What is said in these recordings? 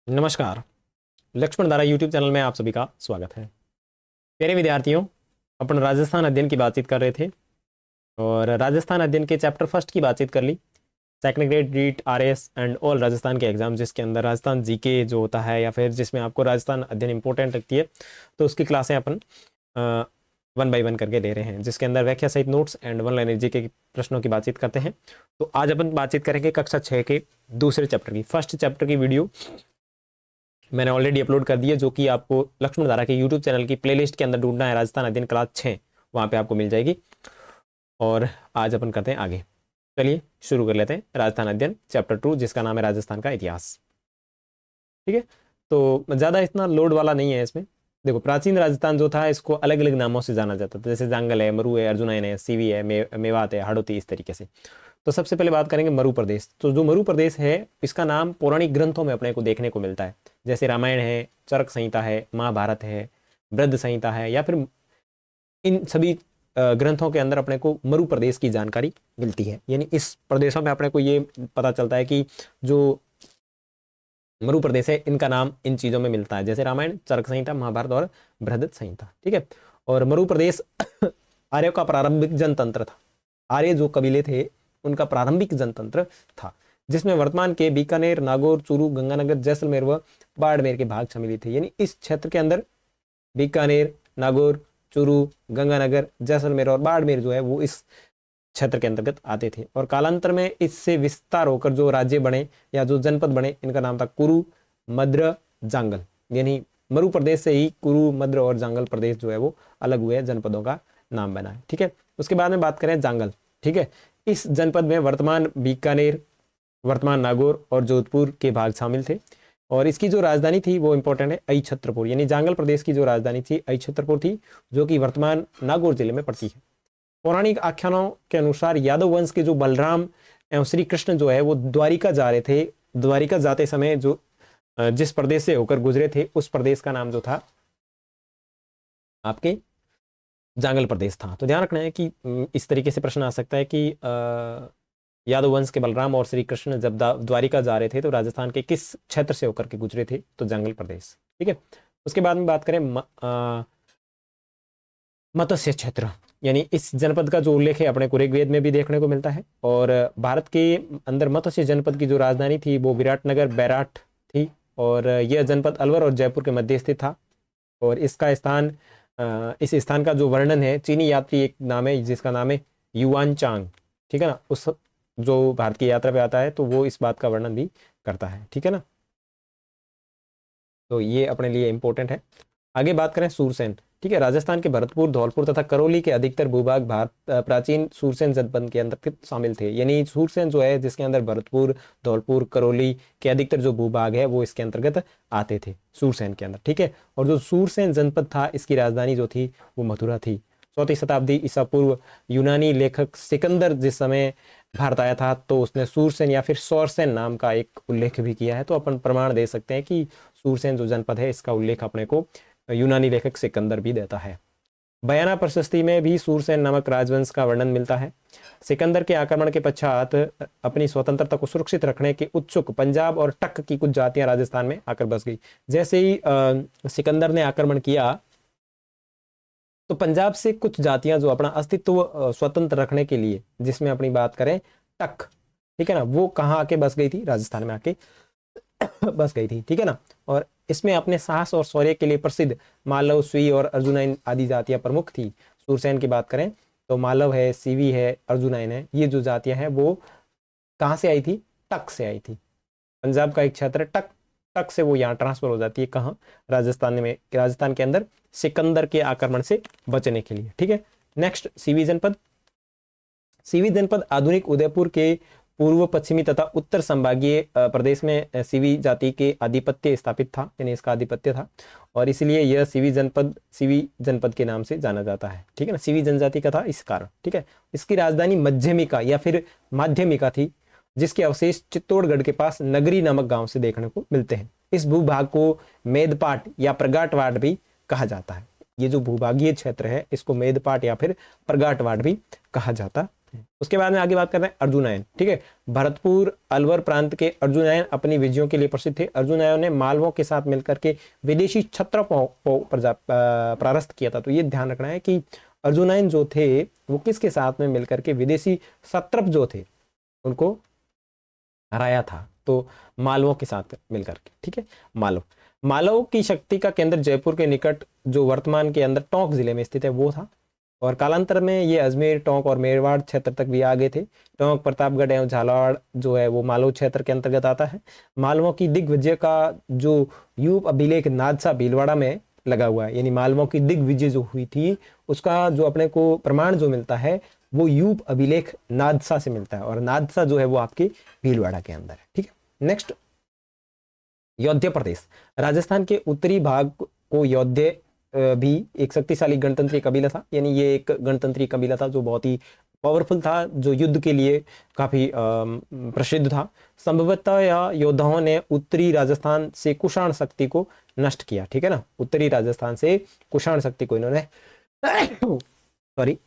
नमस्कार। लक्ष्मण धारा YouTube channel में आप सभी का स्वागत है। प्यारे विद्यार्थियों, अपन राजस्थान अध्ययन की बातचीत कर रहे थे और राजस्थान अध्ययन के चैप्टर फर्स्ट की बातचीत कर ली। Second grade REET RS and all Rajasthan के एग्जाम, जिसके अंदर राजस्थान जीके जो होता है या फिर जिसमें आपको राजस्थान अध्ययन इंपॉर्टेंट लगती है, तो उसकी क्लासें अपन 1 बाय 1 करके दे रहे हैं, जिसके अंदर व्याख्या सहित notes and one liner GK के प्रश्नों की बातचीत करते हैं। तो आज अपन बातचीत करेंगे कक्षा 6 के दूसरे चैप्टर की। फर्स्ट चैप्टर की वीडियो मैंने ऑलरेडी अपलोड कर दी है, जो कि आपको लक्ष्मण धारा के यूट्यूब चैनल की प्लेलिस्ट के अंदर ढूंढना है, राजस्थान अध्ययन क्लास 6, वहाँ पे आपको मिल जाएगी। और आज अपन करते हैं आगे। चलिए शुरू कर लेते हैं राजस्थान अध्ययन चैप्टर 2, जिसका नाम है राजस्थान का इतिहास। ठीक है, तो ज़्यादा इतना लोड वाला नहीं है इसमें। देखो, प्राचीन राजस्थान जो था इसको अलग अलग नामों से जाना जाता था, जैसे जांगल है, मरु है, अर्जुनैन है, सीवी है, मेवात है, हाड़ौती, इस तरीके से। तो सबसे पहले बात करेंगे मरु प्रदेश। तो जो मरु प्रदेश है, इसका नाम पौराणिक ग्रंथों में अपने को देखने को मिलता है, जैसे रामायण है, चरक संहिता है, महाभारत है, बृहद संहिता है, या फिर इन सभी ग्रंथों के अंदर अपने को मरु प्रदेश की जानकारी मिलती है। यानी इस प्रदेशों में अपने को ये पता चलता है कि जो मरु प्रदेश है, इनका नाम इन चीज़ों में मिलता है, जैसे रामायण, चरक संहिता, महाभारत और बृहद संहिता। ठीक है, और मरु प्रदेश आर्यों का प्रारंभिक जनतंत्र था। आर्य जो कबीले थे, उनका प्रारंभिक जनतंत्र था, जिसमें वर्तमान के बीकानेर, नागौर, चूरू, गंगानगर, जैसलमेर व बाड़मेर के भाग सम्मिलित थे। यानी इस क्षेत्र के अंदर बीकानेर, नागौर, चूरू, गंगानगर, जैसलमेर और बाड़मेर जो है वो इस क्षेत्र के अंतर्गत आते थे। और कालांतर में इससे विस्तार होकर जो राज्य बने या जो जनपद बने, इनका नाम था कुरु, मद्र, जांगल। यानी मरु प्रदेश से ही कुरु, मद्र और जांगल प्रदेश जो है वो अलग हुए, जनपदों का नाम बना है। ठीक है, उसके बाद में बात करें जांगल। ठीक है, इस जनपद में वर्तमान बीकानेर, वर्तमान नागौर और जोधपुर के भाग शामिल थे। और इसकी जो राजधानी थी वो इंपॉर्टेंट है, अहिछत्रपुर। यानी जांगल प्रदेश की जो राजधानी थी अहिछत्रपुर थी, जो कि वर्तमान नागौर जिले में पड़ती है। पौराणिक आख्यानों के अनुसार यादव वंश के जो बलराम एवं श्री कृष्ण जो है वो द्वारिका जा रहे थे। द्वारिका जाते समय जो जिस प्रदेश से होकर गुजरे थे, उस प्रदेश का नाम जो था आपके जांगल प्रदेश था। तो ध्यान रखना है कि इस तरीके से प्रश्न आ सकता है कि यादव वंश के बलराम और श्री कृष्ण जब द्वारिका जा रहे थे तो राजस्थान के किस क्षेत्र से होकर के गुजरे थे, तो जांगल प्रदेश। ठीक है, उसके बाद में बात करें मत्स्य क्षेत्र। यानी इस जनपद का जो उल्लेख है अपने को ऋग्वेद में भी देखने को मिलता है। और भारत के अंदर मत्स्य जनपद की जो राजधानी थी वो विराटनगर, बैराट थी। और यह जनपद अलवर और जयपुर के मध्य स्थित था। और इसका स्थान, इस स्थान का जो वर्णन है, चीनी यात्री एक नाम है जिसका नाम है युआन चांग। ठीक है ना, उस जो भारत की यात्रा पे आता है तो वो इस बात का वर्णन भी करता है। ठीक है ना, तो ये अपने लिए इंपॉर्टेंट है। आगे बात करें सूरसेन। ठीक है, राजस्थान के भरतपुर, धौलपुर तथा करौली के अधिकतर भूभाग भारत प्राचीन सूरसेन जनपद के अंतर्गत शामिल थे। यानी सूरसेन जो है, जिसके अंदर भरतपुर, धौलपुर, करौली के अधिकतर जो भूभाग है वो इसके अंतर्गत आते थे, सूरसेन के अंदर। ठीक है, और जो सूरसेन जनपद था, इसकी राजधानी जो थी वो मथुरा थी। 4वीं शताब्दी ईसा पूर्व यूनानी लेखक सिकंदर जिस समय भारत आया था, तो उसने सूरसेन या फिर सौरसेन नाम का एक उल्लेख भी किया है। तो अपन प्रमाण दे सकते हैं कि सूरसेन जो जनपद है, इसका उल्लेख अपने को यूनानी लेखक सिकंदर भी देता है। बयाना प्रशस्ति में भी सूरसेन नामक राजवंश का वर्णन मिलता है। सिकंदर के आक्रमण के पश्चात अपनी स्वतंत्रता को सुरक्षित रखने के उत्सुक पंजाब और टक की कुछ जातियां राजस्थान में आकर बस गई। जैसे ही सिकंदर ने आक्रमण किया, तो पंजाब से कुछ जातियां जो अपना अस्तित्व स्वतंत्र रखने के लिए, जिसमें अपनी बात करें टक, ठीक है ना, वो कहाँ आके बस गई थी, राजस्थान में आके बस गई थी। ठीक है ना, और इसमें अपने साहस और शौर्य के लिए प्रसिद्ध मालव, स्वी और अर्जुनैन आदि जातियां प्रमुख थी। सूरसेन की बात करें तो मालव है, सीवी है, अर्जुनैन है, ये जो जातियां हैं वो कहाँ से आई थी, टक से आई थी। पंजाब का एक क्षेत्र टक, टक से वो यहाँ ट्रांसफर हो जाती है कहाँ, राजस्थान में, राजस्थान के अंदर सिकंदर के आक्रमण से बचने के लिए। ठीक है, नेक्स्ट सीवी जनपद। सीवी जनपद आधुनिक उदयपुर के पूर्व पश्चिमी तथा उत्तर संभागीय प्रदेश में सीवी जाति के आधिपत्य स्थापित था, यानी इसका आधिपत्य था, और इसलिए यह सीवी जनपद के नाम से जाना जाता है। ठीक है ना, सीवी जनजाति का था इस कारण। ठीक है, इसकी राजधानी मध्यमिका या फिर माध्यमिका थी, जिसके अवशेष चित्तौड़गढ़ के पास नगरी नामक गांव से देखने को मिलते हैं। इस भूभाग को मेदपाट या प्रगाटवाड़ भी कहा जाता है। ये जो भूभागीय क्षेत्र है, इसको मेदपाट या फिर प्रगाटवाड़ भी कहा जाता सकते हैं। उसके बाद में आगे बात करते हैं अर्जुनयन। ठीक है, भरतपुर अलवर प्रांत के अर्जुनयन अपनी विजयों के लिए प्रसिद्ध थे। अर्जुनयन ने मालवों के साथ मिलकर के विदेशी क्षत्रपों को परास्त किया था। तो ये ध्यान रखना है कि अर्जुनयन जो थे वो किसके साथ में मिलकर के विदेशी क्षत्रप जो थे उनको हराया था। तो मालवों के साथ मिलकर के। ठीक है, मालव की शक्ति का केंद्र जयपुर के निकट जो वर्तमान के अंदर टोंक जिले में स्थित है वो था, और कालांतर में ये अजमेर, टोंक और मेवाड़ क्षेत्र तक भी आ गए थे। टोंक, प्रतापगढ़ एवं झालावाड़ जो है वो मालव क्षेत्र के अंतर्गत आता है। मालवों की दिग्विजय का जो यूप अभिलेख नादसा भीलवाड़ा में लगा हुआ है, यानी मालवों की दिग्विजय जो हुई थी उसका जो अपने को प्रमाण जो मिलता है वो यूप अभिलेख नादसा से मिलता है, और नादसा जो है वो आपके भीलवाड़ा के अंदर है। ठीक है, नेक्स्ट योध्या प्रदेश। राजस्थान के उत्तरी भाग को योध्या भी एक शक्तिशाली गणतंत्री कबीला था, यानी ये एक गणतंत्री कबीला था जो बहुत ही पावरफुल था, जो युद्ध के लिए काफी प्रसिद्ध था। संभवतः या योद्धाओं ने उत्तरी राजस्थान से कुषाण शक्ति को नष्ट किया। ठीक है ना, उत्तरी राजस्थान से कुषाण शक्ति को इन्होंने सॉरी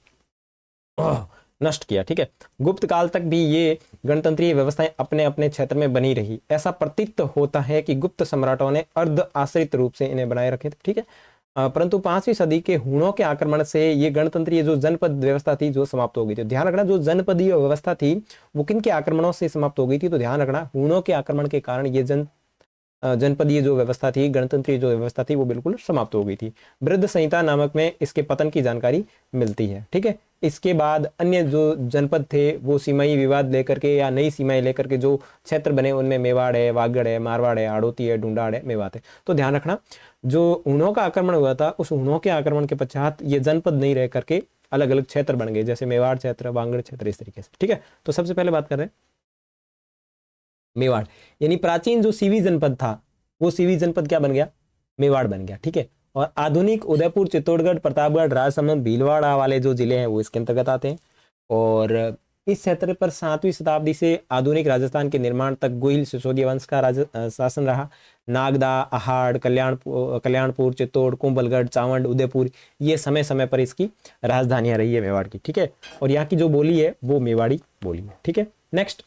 नष्ट किया। ठीक है, गुप्त काल तक भी ये गणतंत्रीय व्यवस्थाएं अपने अपने क्षेत्र में बनी रही। ऐसा प्रतीत होता है कि गुप्त सम्राटों ने अर्ध आश्रित रूप से इन्हें बनाए रखे थे। ठीक है, परंतु 5वीं सदी के हुणों के आक्रमण से ये गणतंत्रीय जो जनपद व्यवस्था थी जो समाप्त हो गई थी। ध्यान रखना, जो जनपदीय व्यवस्था थी वो किन के आक्रमणों से समाप्त हो गई थी? तो ध्यान रखना, हुणों के आक्रमण के कारण ये जनपदीय जो व्यवस्था थी, गणतंत्रीय जो व्यवस्था थी वो बिल्कुल समाप्त हो गई थी। वृद्ध संहिता नामक में इसके पतन की जानकारी मिलती है। ठीक है, इसके बाद अन्य जो जनपद थे वो सीमाई विवाद लेकर के या नई सीमाएं लेकर के जो क्षेत्र बने उनमें मेवाड़ है, वागड़ है, मारवाड़ है, हाड़ौती है, ढूंढाड़ है, मेवात है। तो ध्यान रखना, जो हुणों का आक्रमण हुआ था उस हुणों के आक्रमण के पश्चात ये जनपद नहीं रह करके अलग अलग क्षेत्र बन गए, जैसे मेवाड़ क्षेत्र, वागड़ क्षेत्र, इस तरीके से। ठीक है, तो सबसे पहले बात कर रहे हैं मेवाड़, यानी प्राचीन जो सीवी जनपद था वो सीवी जनपद क्या बन गया? मेवाड़ बन गया। ठीक है, और आधुनिक उदयपुर, चित्तौड़गढ़, प्रतापगढ़, राजसमंद, भीलवाड़ा वाले जो जिले हैं वो इसके अंतर्गत आते हैं। और इस क्षेत्र पर 7वीं शताब्दी से आधुनिक राजस्थान के निर्माण तक गोहिल सिसोदिया वंश का शासन रहा। नागदा, अहाड़, कल्याणपुर, चित्तौड़, कुंभलगढ़, चावंड, उदयपुर ये समय समय पर इसकी राजधानियां रही है मेवाड़ की। ठीक है, और यहाँ की जो बोली है वो मेवाड़ी बोली है। ठीक है, नेक्स्ट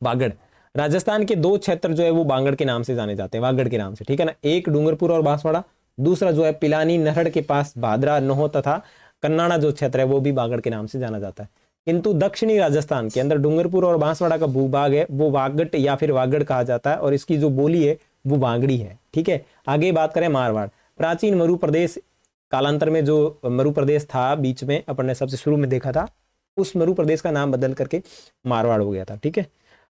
बागड़। राजस्थान के 2 क्षेत्र जो है वो बांगड़ के नाम से जाने जाते हैं, वागड़ के नाम से। ठीक है ना, एक डूंगरपुर और बांसवाड़ा, दूसरा जो है पिलानी नहर के पास भादरा, नोह तथा कन्नाड़ा जो क्षेत्र है वो भी बागड़ के नाम से जाना जाता है। किंतु दक्षिणी राजस्थान के अंदर डूंगरपुर और बांसवाड़ा का भूभाग है वो वागड़ या फिर वागड़ कहा जाता है, और इसकी जो बोली है वो बांगड़ी है। ठीक है, आगे बात करें मारवाड़। प्राचीन मरु प्रदेश, कालांतर में जो मरु प्रदेश था बीच में अपन ने सबसे शुरू में देखा था, उस मरु प्रदेश का नाम बदल करके मारवाड़ हो गया था। ठीक है,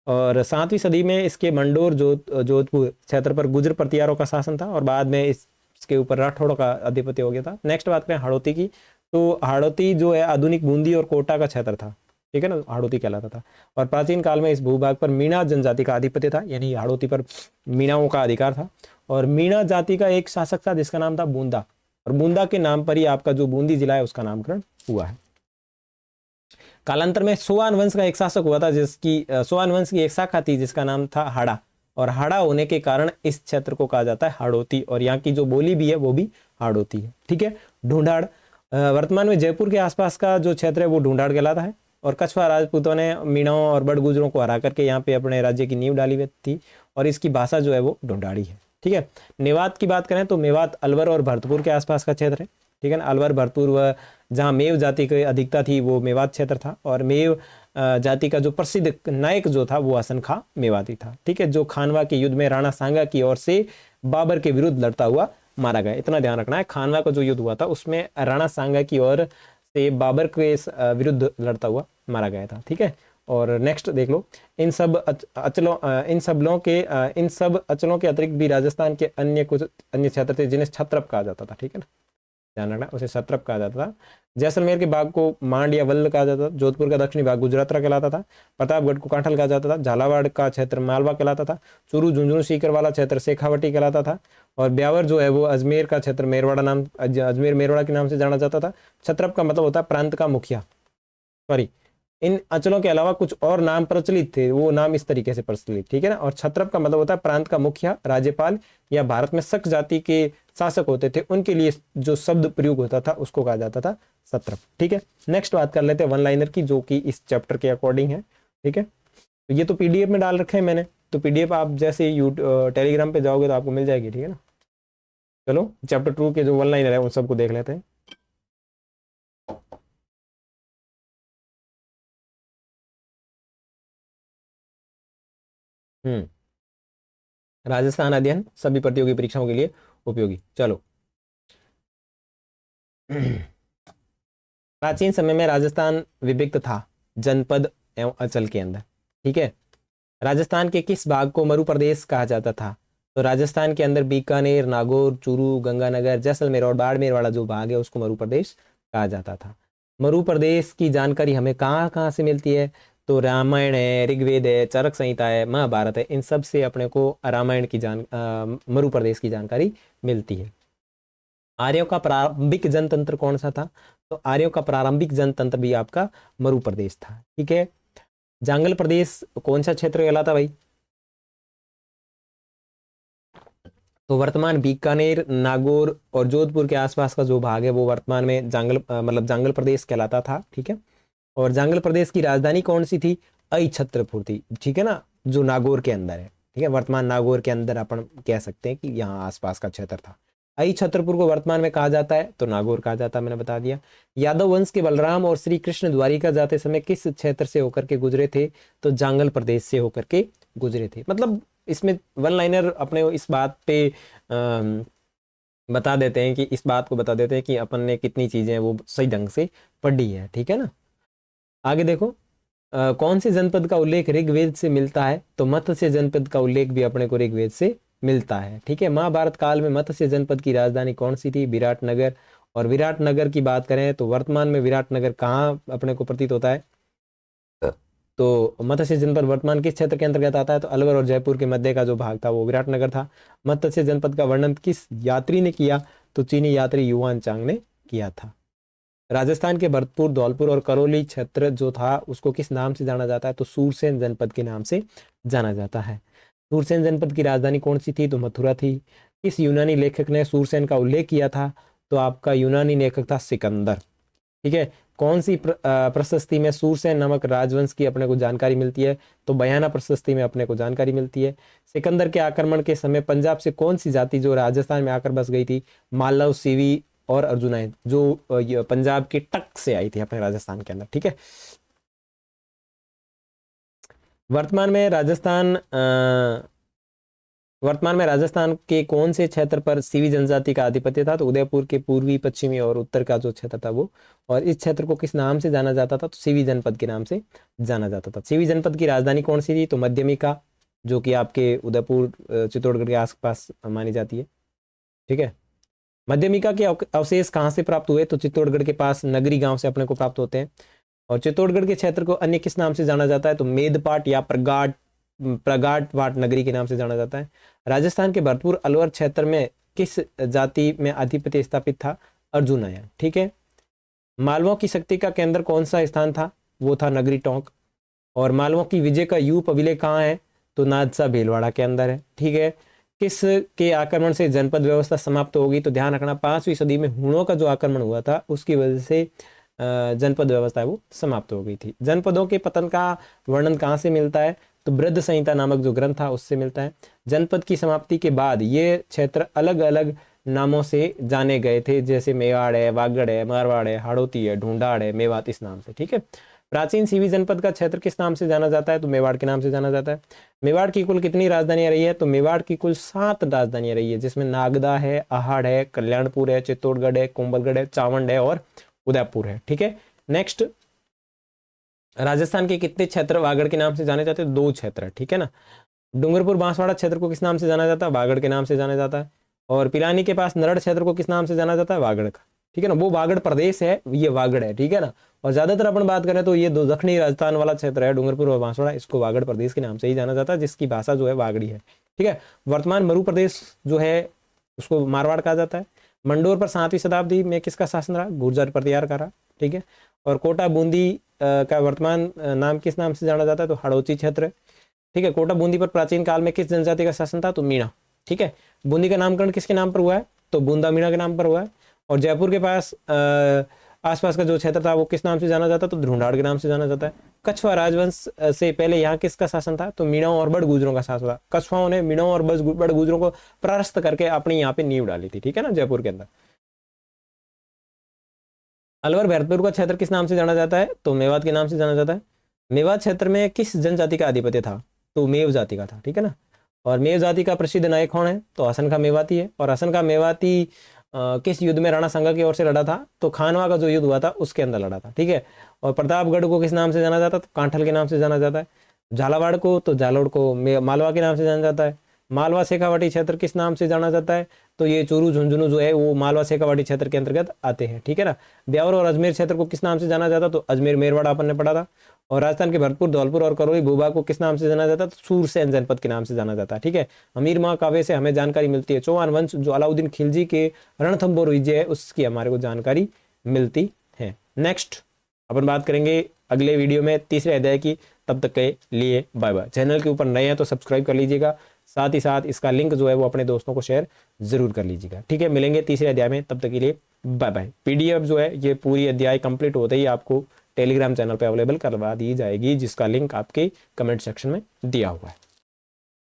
और 7वीं सदी में इसके मंडोर जोधपुर क्षेत्र पर गुजर प्रतिहारों का शासन था, और बाद में इसके ऊपर राठौड़ों का आधिपत्य हो गया था। नेक्स्ट बात करें हाड़ौती की, तो हाड़ौती जो है आधुनिक बूंदी और कोटा का क्षेत्र था। ठीक है ना, हाड़ौती कहलाता था, और प्राचीन काल में इस भूभाग पर मीणा जनजाति का आधिपत्य था, यानी हाड़ौती पर मीणाओं का अधिकार था। और मीणा जाति का एक शासक था जिसका नाम था बूंदा, और बूंदा के नाम पर ही आपका जो बूंदी जिला है उसका नामकरण हुआ है। कालांतर में सोआन वंश का एक शासक हुआ था जिसकी सोआन वंश की एक शाखा थी जिसका नाम था हाड़ा, और हाड़ा होने के कारण इस क्षेत्र को कहा जाता है हाड़ौती, और यहाँ की जो बोली भी है वो भी हाड़ौती है। ठीक है, ढूंढाड़ वर्तमान में जयपुर के आसपास का जो क्षेत्र है वो ढूंढाड़ कहलाता है, और कछवा राजपूतों ने मीणाओं और बड़ गुजरों को हरा करके यहाँ पे अपने राज्य की नींव डाली हुई थी, और इसकी भाषा जो है वो ढूंढाड़ी है। ठीक है, मेवात की बात करें तो मेवात अलवर और भरतपुर के आसपास का क्षेत्र है। ठीक है ना, अलवर, भरतपुर व जहाँ मेव जाति की अधिकता थी वो मेवात क्षेत्र था, और मेव जाति का जो प्रसिद्ध नायक जो था वो हसन खां मेवाती था। ठीक है, जो खानवा के युद्ध में राणा सांगा की ओर से बाबर के विरुद्ध लड़ता हुआ मारा गया। इतना ध्यान रखना है, खानवा का जो युद्ध हुआ था उसमें राणा सांगा की ओर से बाबर के विरुद्ध लड़ता हुआ मारा गया था। ठीक है, और नेक्स्ट देख लो, इन सब अचलों के अतिरिक्त भी राजस्थान के कुछ अन्य क्षेत्र थे जिन्हें क्षत्रप कहा जाता था। ठीक है ना, ध्यान रखना, उसे क्षत्रप कहा जाता था। जैसलमेर के भाग को मांड या वल्ल कहा जाता था, जोधपुर का दक्षिणी भाग गुजरातरा कहलाता था, प्रतापगढ़ को कांठल कहा जाता था, झालावाड़ का क्षेत्र मालवा कहलाता था, चूरू, झुंझुनू, सीकर वाला क्षेत्र शेखावटी कहलाता था, और ब्यावर जो है वो अजमेर का क्षेत्र अजमेर मेरवाड़ा के नाम से जाना जाता था। क्षत्रप का मतलब होता है प्रांत का मुखिया। सॉरी, इन अंचलों के अलावा कुछ और नाम प्रचलित थे, वो नाम इस तरीके से प्रचलित। ठीक है ना, और क्षत्रप का मतलब होता है प्रांत का मुखिया, राज्यपाल, या भारत में शक जाति के शासक होते थे उनके लिए जो शब्द प्रयोग होता था उसको कहा जाता था सत्रप। ठीक है, नेक्स्ट बात कर लेते हैं वन लाइनर की, जो कि इस चैप्टर के अकॉर्डिंग है। ठीक है, तो ये तो पीडीएफ में डाल रखे हैं मैंने, तो पीडीएफ आप जैसे टेलीग्राम पे जाओगे तो आपको मिल जाएगी। ठीक है ना, चलो चैप्टर 2 के जो वन लाइनर है उन सबको देख लेते हैं। राजस्थान अध्ययन सभी प्रतियोगी परीक्षाओं के लिए उपयोगी। चलो प्राचीन समय में राजस्थान विभक्त था जनपद एवं अंचल के अंदर। ठीक है, राजस्थान के किस भाग को मरु प्रदेश कहा जाता था? तो राजस्थान के अंदर बीकानेर, नागौर, चूरू, गंगानगर, जैसलमेर और बाड़मेर वाला जो भाग है उसको मरु प्रदेश कहा जाता था। मरु प्रदेश की जानकारी हमें कहाँ कहाँ से मिलती है? तो रामायण है, ऋग्वेद है, चरक संहिता है, महाभारत है, इन सब से अपने को रामायण की मरु प्रदेश की जानकारी मिलती है। आर्यों का प्रारंभिक जनतंत्र कौन सा था? तो आर्यों का प्रारंभिक जनतंत्र भी आपका मरु प्रदेश था। ठीक है, जांगल प्रदेश कौन सा क्षेत्र कहलाता भाई? तो वर्तमान बीकानेर, नागौर और जोधपुर के आसपास का जो भाग है वो वर्तमान में जांगल प्रदेश कहलाता था। ठीक है, और जांगल प्रदेश की राजधानी कौन सी थी? अहिछत्रपुर थी। ठीक है ना, जो नागौर के अंदर है। ठीक है, वर्तमान नागौर के अंदर अपन कह सकते हैं कि यहाँ आसपास का क्षेत्र था। अहिछत्रपुर को वर्तमान में कहा जाता है तो नागौर कहा जाता है, मैंने बता दिया। यादव वंश के बलराम और श्री कृष्ण द्वारिका जाते समय किस क्षेत्र से होकर के गुजरे थे? तो जांगल प्रदेश से होकर के गुजरे थे। मतलब इसमें वन लाइनर अपने इस बात पे बता देते हैं कि इस बात को बता देते हैं कि अपन ने कितनी चीजें वो सही ढंग से पढ़ी है। ठीक है ना, आगे देखो कौन से जनपद का उल्लेख ऋग्वेद से मिलता है? तो मत्स्य जनपद का उल्लेख भी अपने को ऋग्वेद से मिलता है। ठीक है, महाभारत काल में मत्स्य जनपद की राजधानी कौन सी थी? विराटनगर। और विराटनगर की बात करें तो वर्तमान में विराटनगर कहाँ अपने को प्रतीत होता है? तो मत्स्य जनपद वर्तमान किस क्षेत्र के अंतर्गत आता है? तो अलवर और जयपुर के मध्य का जो भाग था वो विराटनगर था। मत्स्य जनपद का वर्णन किस यात्री ने किया? तो चीनी यात्री युआन चांग ने किया था। राजस्थान के भरतपुर, धौलपुर और करौली क्षेत्र जो था उसको किस नाम से जाना जाता है? तो सूरसेन जनपद के नाम से जाना जाता है। सूरसेन जनपद की राजधानी कौन सी थी? तो मथुरा थी। किस यूनानी लेखक ने सूरसेन का उल्लेख किया था? तो आपका यूनानी लेखक था सिकंदर। ठीक है, कौन सी प्रशस्ति में सूरसेन नामक राजवंश की अपने को जानकारी मिलती है? तो बयाना प्रशस्ति में अपने को जानकारी मिलती है। सिकंदर के आक्रमण के समय पंजाब से कौन सी जाति जो राजस्थान में आकर बस गई थी? मालव, सीवी और अर्जुनाइन, जो पंजाब के टक से आई थी अपने राजस्थान के अंदर। ठीक है, वर्तमान में राजस्थान के कौन से क्षेत्र पर सीवी जनजाति का आधिपत्य था? तो उदयपुर के पूर्वी, पश्चिमी और उत्तर का जो क्षेत्र था वो। और इस क्षेत्र को किस नाम से जाना जाता था? तो सीवी जनपद के नाम से जाना जाता था। सीवी जनपद की राजधानी कौन सी थी? तो मध्यमिका, जो कि आपके उदयपुर, चित्तौड़गढ़ के आसपास मानी जाती है। ठीक है, मध्यमिका के अवशेष कहाँ से प्राप्त हुए? तो चित्तौड़गढ़ के पास नगरी गांव से अपने को प्राप्त होते हैं। और चित्तौड़गढ़ के क्षेत्र को अन्य किस नाम से जाना जाता है? तो मेदपाट या प्रगाटवाट नगरी के नाम से जाना जाता है। राजस्थान के भरतपुर अलवर क्षेत्र में किस जाति में आधिपत्य स्थापित था? अर्जुनायन। ठीक है, मालवों की शक्ति का केंद्र कौन सा स्थान था? वो था नगरी टोंक। और मालवों की विजय का यूप अभिलेख कहाँ है? तो नादसा भीलवाड़ा के अंदर है। ठीक है, किस के आक्रमण से जनपद व्यवस्था समाप्त होगी? तो ध्यान रखना 5वीं सदी में हुणों का जो आक्रमण हुआ था उसकी वजह से जनपद व्यवस्था वो समाप्त हो गई थी। जनपदों के पतन का वर्णन कहाँ से मिलता है? तो बृहद संहिता नामक जो ग्रंथ था उससे मिलता है। जनपद की समाप्ति के बाद ये क्षेत्र अलग अलग नामों से जाने गए थे, जैसे मेवाड़ है, वागड़ है, मारवाड़ है, हाड़ौती है, ढूंढाड़ है, मेवात, इस नाम से। ठीक है, प्राचीन सीवी जनपद का क्षेत्र किस नाम से जाना जाता है? तो मेवाड़ के नाम से जाना जाता है। मेवाड़ की कुल कितनी राजधानियां रही है? तो मेवाड़ की कुल 7 राजधानियां रही है, जिसमें नागदा है, अहाड़ है, कल्याणपुर है, चित्तौड़गढ़ है, कुंभलगढ़ है, चावंड है और उदयपुर है। ठीक है, नेक्स्ट, राजस्थान के कितने क्षेत्र वागड़ के नाम से जाने जाते हैं? 2 क्षेत्र। ठीक है ना, डूंगरपुर बांसवाड़ा क्षेत्र को किस नाम से जाना जाता है? वागड़ के नाम से जाना जाता है। और पिलानी के पास नरड़ क्षेत्र को किस नाम से जाना जाता है? वागड़ का। ठीक है ना, वो वागड़ प्रदेश है, ये वागड़ है। ठीक है ना, और ज्यादातर अपन बात करें तो ये दक्षिणी राजस्थान वाला क्षेत्र है डूंगरपुर और बांसवाड़ा, इसको वागड़ प्रदेश के नाम से ही जाना जाता है, जिसकी भाषा जो है वागड़ी है। ठीक है, वर्तमान मरु प्रदेश जो है उसको मारवाड़ कहा जाता है। मंडोर पर 7वीं शताब्दी में किसका शासन रहा? गुर्जर प्रतिहार का रहा। ठीक है, और कोटा बूंदी का वर्तमान नाम किस नाम से जाना जाता है? तो हड़ौती क्षेत्र। ठीक है, कोटा बूंदी पर प्राचीन काल में किस जनजाति का शासन था? तो मीणा। ठीक है, बूंदी का नामकरण किसके नाम पर हुआ है? तो बूंदा मीणा के नाम पर हुआ है। और जयपुर के पास आसपास का जो क्षेत्र था वो किस नाम से जाना जाता, तो ढूंढाड़ के नाम से जाना जाता है। कछवा राजवंश से पहले यहाँ किसका शासन था, तो मीणाओं और बड़गुजरों का शासन था। कछवाओं ने मीणाओं और बड़गुजरों को परास्त करके अपनी यहाँ पे नींव डाली थी, ठीक है ना, जयपुर के अंदर। अलवर भरतपुर का क्षेत्र किस नाम से जाना जाता है, तो मेवात के नाम से जाना जाता है। मेवात क्षेत्र में किस जनजाति का आधिपत्य था, तो मेव जाति का था, ठीक है ना। और मेव जाति का प्रसिद्ध नायक कौन है, तो हसन का मेवाती है। और हसन का मेवाती किस युद्ध में राणा सांगा की ओर से लड़ा था, तो खानवा का जो युद्ध हुआ था उसके अंदर लड़ा था, ठीक है। और प्रतापगढ़ को किस नाम से जाना जाता, तो कांठल के नाम से जाना जाता है। झालावाड़ को, तो जालोर को मालवा के नाम से जाना जाता है। मालवा शेखावाटी क्षेत्र किस नाम से जाना जाता है, तो ये चूरू झुंझुनू जो है वो मालवा शेखावाटी क्षेत्र के अंतर्गत आते हैं, ठीक है ना। ब्यावर और अजमेर क्षेत्र को किस नाम से जाना जाता, तो अजमेर मेरवाड़ा अपन ने पढ़ा था। और राजस्थान के भरतपुर, धौलपुर और करौली भूभाग को किस नाम से जाना जाता है, तो सूरसेन जनपद के नाम से जाना जाता है, ठीक है। अमीर महाकाव्य से हमें जानकारी मिलती है, चौहान वंश जो अलाउद्दीन खिलजी के रणथंबोर विजय है उसकी हमारे को जानकारी मिलती है। नेक्स्ट अपन बात करेंगे अगले वीडियो में तीसरे अध्याय की। तब तक के लिए बाय बाय। चैनल के ऊपर नए हैं तो सब्सक्राइब कर लीजिएगा, साथ ही साथ इसका लिंक जो है वो अपने दोस्तों को शेयर जरूर कर लीजिएगा, ठीक है। मिलेंगे तीसरे अध्याय में, तब तक के लिए बाय बाय। पीडीएफ जो है ये पूरी अध्याय कंप्लीट होते ही आपको टेलीग्राम चैनल पे अवेलेबल करवा दी जाएगी, जिसका लिंक आपके कमेंट सेक्शन में दिया हुआ है।